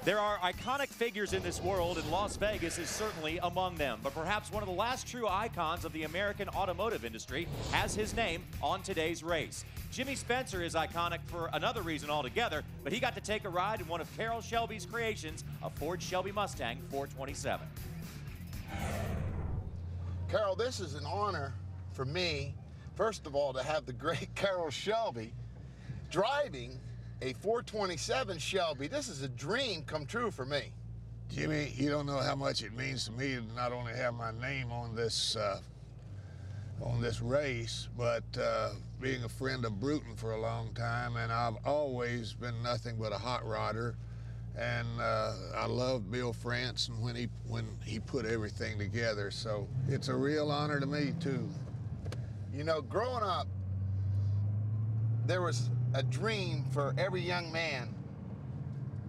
There are iconic figures in this world, and Las Vegas is certainly among them. But perhaps one of the last true icons of the American automotive industry has his name on today's race. Jimmy Spencer is iconic for another reason altogether, but he got to take a ride in one of Carroll Shelby's creations, a Ford Shelby Mustang 427. Carroll, this is an honor for me, first of all, to have the great Carroll Shelby driving a 427 Shelby. This is a dream come true for me. Jimmy, you don't know how much it means to me to not only have my name on this race, but being a friend of Bruton for a long time, and I've always been nothing but a hot rodder. And I love Bill France and when he put everything together. So it's a real honor to me too. You know, growing up, there was a dream for every young man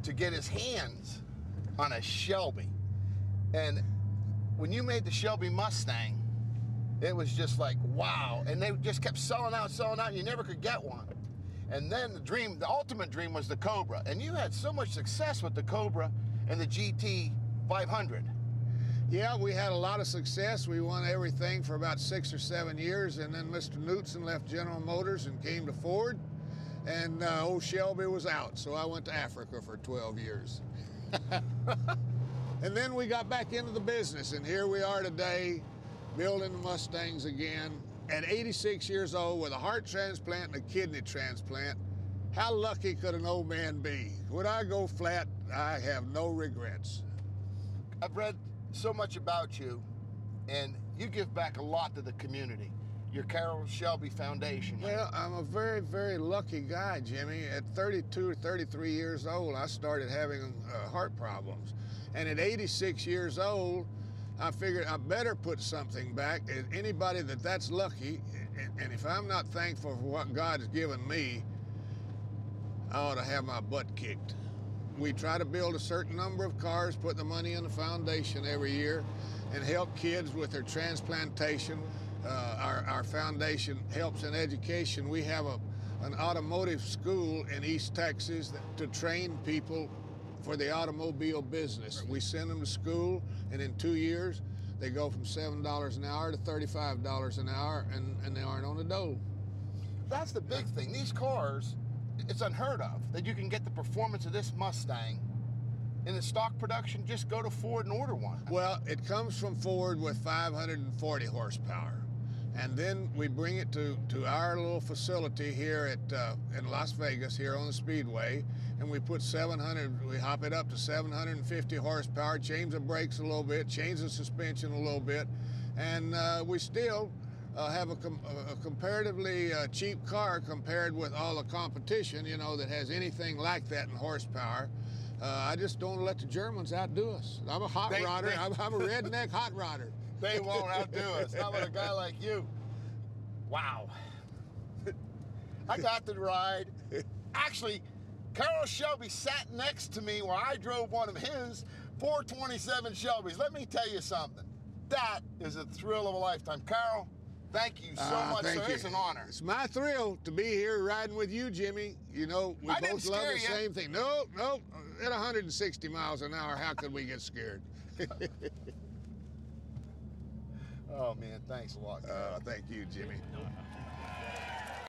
to get his hands on a Shelby. And when you made the Shelby Mustang, it was just like, wow. And they just kept selling out, and you never could get one. And then the dream, the ultimate dream, was the Cobra. And you had so much success with the Cobra and the GT 500. Yeah, we had a lot of success. We won everything for about 6 or 7 years, and then Mr. Knutson left General Motors and came to Ford, and old Shelby was out, so I went to Africa for 12 years. And then we got back into the business, and here we are today, building the Mustangs again. At 86 years old with a heart transplant and a kidney transplant, how lucky could an old man be? When I go flat, I have no regrets. I've read so much about you, and you give back a lot to the community. Your Carroll Shelby Foundation. Well, I'm a very, very lucky guy, Jimmy. At 32 or 33 years old, I started having heart problems. And at 86 years old, I figured I better put something back. And anybody that's lucky, and if I'm not thankful for what God has given me, I ought to have my butt kicked. We try to build a certain number of cars, put the money in the foundation every year, and help kids with their transplantation. Our foundation helps in education. We have an automotive school in East Texas to train people for the automobile business. We send them to school, and in 2 years, they go from $7 an hour to $35 an hour, and they aren't on the dole. That's the big thing. These cars, it's unheard of that you can get the performance of this Mustang in the stock production. Just go to Ford and order one. Well, it comes from Ford with 540 horsepower. And then we bring it to our little facility here in Las Vegas, here on the Speedway, and we put we hop it up to 750 horsepower, change the brakes a little bit, change the suspension a little bit, and we still have a comparatively cheap car compared with all the competition, you know, that has anything like that in horsepower. I just don't let the Germans outdo us. I'm a hot rodder. I'm a redneck hot rodder. They won't outdo us. Not with a guy like you. Wow. I got the ride. Actually, Carroll Shelby sat next to me while I drove one of his 427 Shelbys. Let me tell you something. That is a thrill of a lifetime. Carroll, thank you so much, sir. It's an honor. It's my thrill to be here riding with you, Jimmy. You know, we both love the same thing. No, at 160 miles an hour, how could we get scared? Oh, man, thanks a lot, Carroll. Thank you, Jimmy.